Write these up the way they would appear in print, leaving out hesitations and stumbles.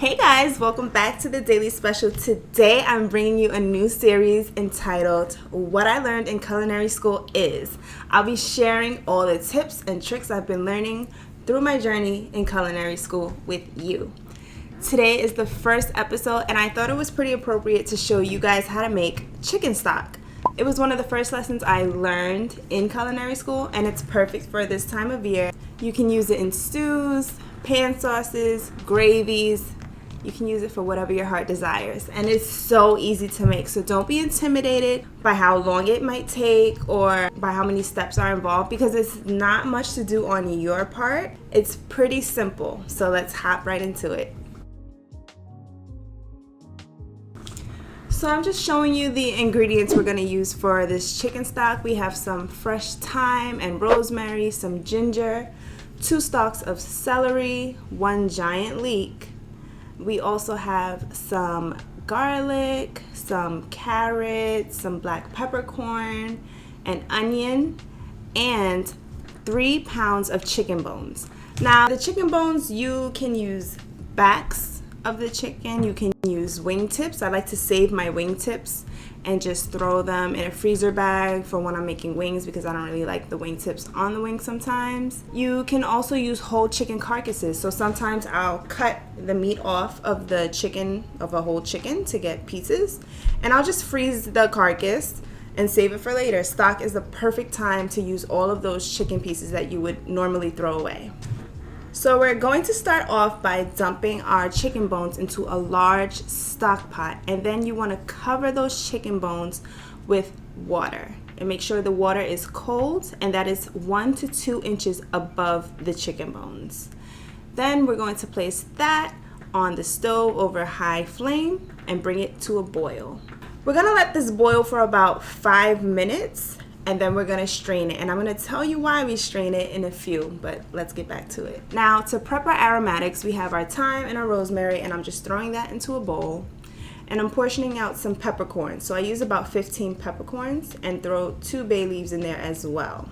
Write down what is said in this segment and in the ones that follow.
Hey guys, welcome back to the Daily Special. Today I'm bringing you a new series entitled What I Learned in Culinary School Is. I'll be sharing all the tips and tricks I've been learning through my journey in culinary school with you. Today is the first episode and I thought it was pretty appropriate to show you guys how to make chicken stock. It was one of the first lessons I learned in culinary school and it's perfect for this time of year. You can use it in stews, pan sauces, gravies. You can use it for whatever your heart desires. And it's so easy to make. So don't be intimidated by how long it might take or by how many steps are involved because it's not much to do on your part. It's pretty simple. So let's hop right into it. So I'm just showing you the ingredients we're going to use for this chicken stock. We have some fresh thyme and rosemary, some ginger, 2 stalks of celery, 1 giant leek. We also have some garlic, some carrots, some black peppercorn, an onion, and 3 pounds of chicken bones. Now, the chicken bones, you can use backs of the chicken. You can use wingtips. I like to save my wingtips and just throw them in a freezer bag for when I'm making wings because I don't really like the wingtips on the wing sometimes. You can also use whole chicken carcasses. So sometimes I'll cut the meat off of the chicken, of a whole chicken to get pieces, and I'll just freeze the carcass and save it for later. Stock is the perfect time to use all of those chicken pieces that you would normally throw away. So we're going to start off by dumping our chicken bones into a large stock pot, and then you want to cover those chicken bones with water and make sure the water is cold and that is 1 to 2 inches above the chicken bones. Then we're going to place that on the stove over high flame and bring it to a boil. We're going to let this boil for about 5 minutes. And then we're going to strain it. And I'm going to tell you why we strain it in a few, but let's get back to it. Now, to prep our aromatics, we have our thyme and our rosemary, and I'm just throwing that into a bowl. And I'm portioning out some peppercorns. So I use about 15 peppercorns and throw 2 bay leaves in there as well.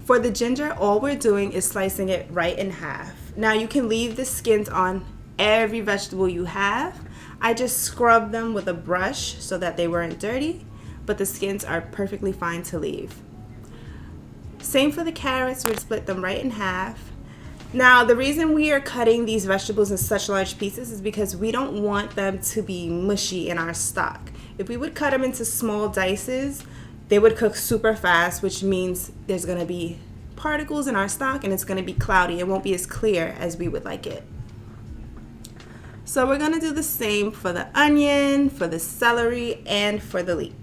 For the ginger, all we're doing is slicing it right in half. Now, you can leave the skins on every vegetable you have. I just scrub them with a brush so that they weren't dirty, but the skins are perfectly fine to leave. Same for the carrots, we'd split them right in half. Now, the reason we are cutting these vegetables in such large pieces is because we don't want them to be mushy in our stock. If we would cut them into small dices, they would cook super fast, which means there's gonna be particles in our stock and it's gonna be cloudy. It won't be as clear as we would like it. So we're gonna do the same for the onion, for the celery, and for the leek.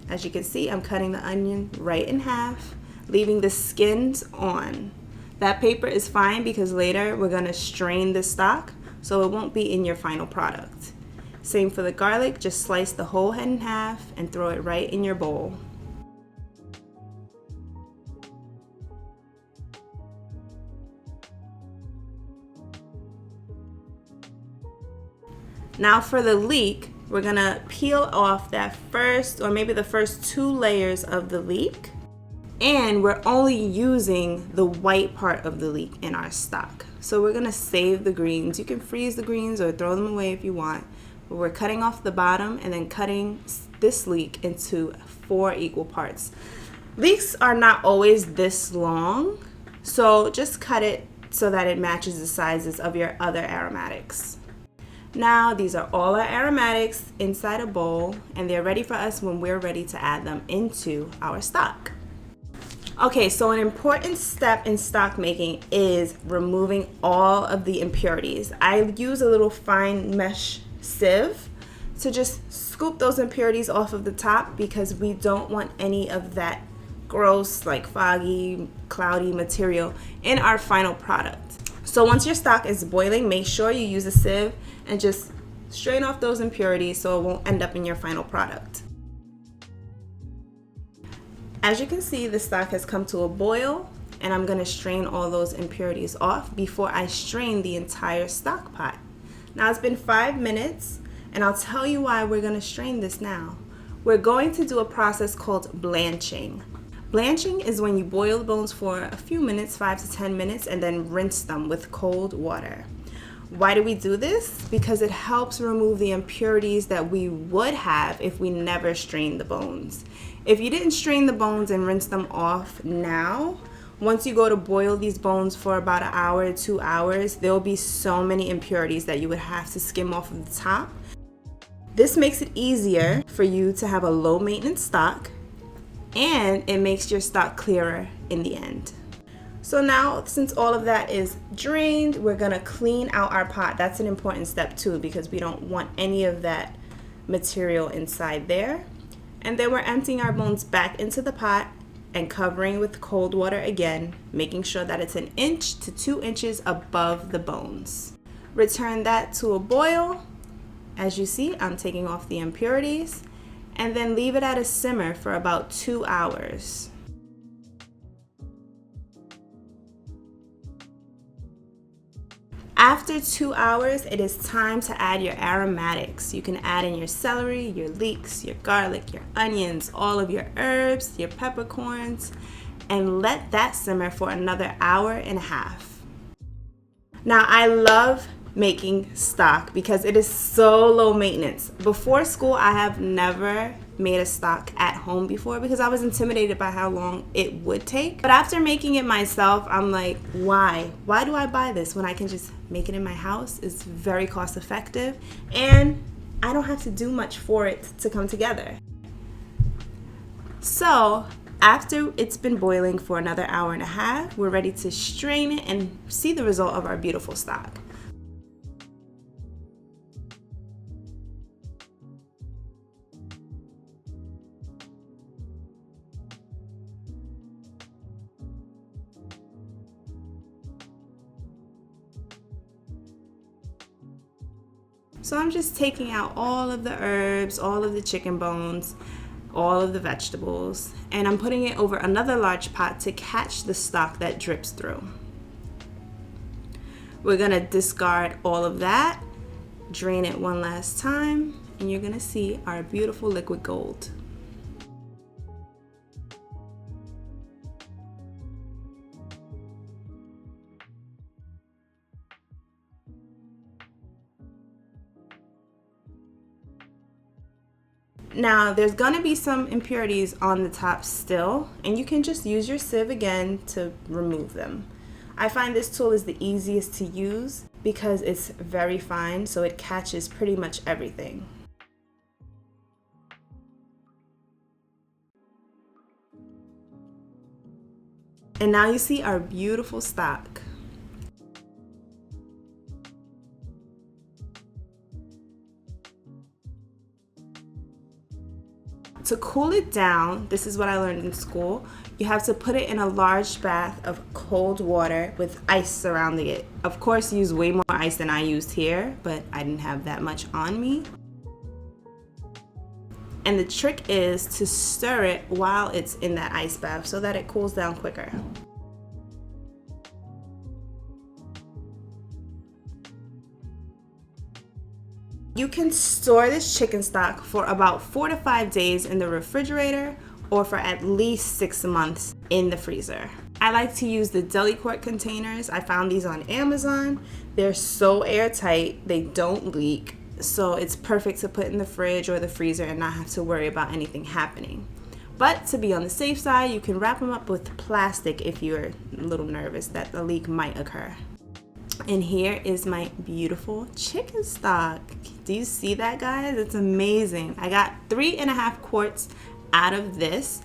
As you can see, I'm cutting the onion right in half, leaving the skins on. That paper is fine because later we're gonna strain the stock, so it won't be in your final product. Same for the garlic, just slice the whole head in half and throw it right in your bowl. Now for the leek, we're gonna peel off that first, or maybe the first 2 layers of the leek. And we're only using the white part of the leek in our stock. So we're gonna save the greens. You can freeze the greens or throw them away if you want. But we're cutting off the bottom and then cutting this leek into 4 equal parts. Leeks are not always this long, so just cut it so that it matches the sizes of your other aromatics. Now, these are all our aromatics inside a bowl, and they're ready for us when we're ready to add them into our stock. Okay, so an important step in stock making is removing all of the impurities. I use a little fine mesh sieve to just scoop those impurities off of the top because we don't want any of that gross, like foggy, cloudy material in our final product. So once your stock is boiling, make sure you use a sieve and just strain off those impurities so it won't end up in your final product. As you can see, the stock has come to a boil and I'm going to strain all those impurities off before I strain the entire stock pot. Now it's been 5 minutes and I'll tell you why we're going to strain this now. We're going to do a process called blanching. Blanching is when you boil the bones for a few minutes, 5 to 10 minutes, and then rinse them with cold water. Why do we do this? Because it helps remove the impurities that we would have if we never strained the bones. If you didn't strain the bones and rinse them off now, once you go to boil these bones for about an hour, 2 hours, there will be so many impurities that you would have to skim off of the top. This makes it easier for you to have a low maintenance stock, and it makes your stock clearer in the end. So now, since all of that is drained, we're gonna clean out our pot. That's an important step too, because we don't want any of that material inside there. And then we're emptying our bones back into the pot and covering with cold water again, making sure that it's 1 inch to 2 inches above the bones. Return that to a boil. As you see, I'm taking off the impurities, and then leave it at a simmer for about 2 hours. After 2 hours, it is time to add your aromatics. You can add in your celery, your leeks, your garlic, your onions, all of your herbs, your peppercorns, and let that simmer for another 1.5 hours. Now, I love making stock because it is so low maintenance. Before school, I have never made a stock at home before because I was intimidated by how long it would take. But after making it myself, I'm like, why? Why do I buy this when I can just make it in my house? It's very cost effective and I don't have to do much for it to come together. So after it's been boiling for another 1.5 hours, we're ready to strain it and see the result of our beautiful stock. So I'm just taking out all of the herbs, all of the chicken bones, all of the vegetables, and I'm putting it over another large pot to catch the stock that drips through. We're gonna discard all of that, drain it one last time, and you're gonna see our beautiful liquid gold. Now, there's gonna be some impurities on the top still, and you can just use your sieve again to remove them. I find this tool is the easiest to use because it's very fine, so it catches pretty much everything. And now you see our beautiful stock. To cool it down, this is what I learned in school, you have to put it in a large bath of cold water with ice surrounding it. Of course, use way more ice than I used here, but I didn't have that much on me. And the trick is to stir it while it's in that ice bath so that it cools down quicker. You can store this chicken stock for about 4 to 5 days in the refrigerator or for at least 6 months in the freezer. I like to use the deli quart containers. I found these on Amazon. They're so airtight, they don't leak, so it's perfect to put in the fridge or the freezer and not have to worry about anything happening. But to be on the safe side, you can wrap them up with plastic if you're a little nervous that a leak might occur. And here is my beautiful chicken stock. Do you see that, guys? It's amazing. I got 3.5 quarts out of this.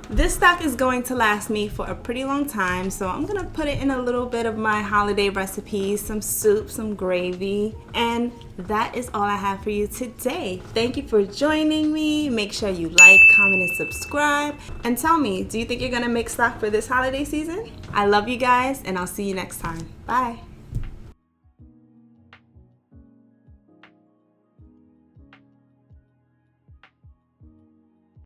This stock is going to last me for a pretty long time, so I'm gonna put it in a little bit of my holiday recipes, some soup, some gravy, and that is all I have for you today. Thank you for joining me. Make sure you like, comment, and subscribe, and tell me, do you think you're gonna make stock for this holiday season? I love you guys, and I'll see you next time. Bye.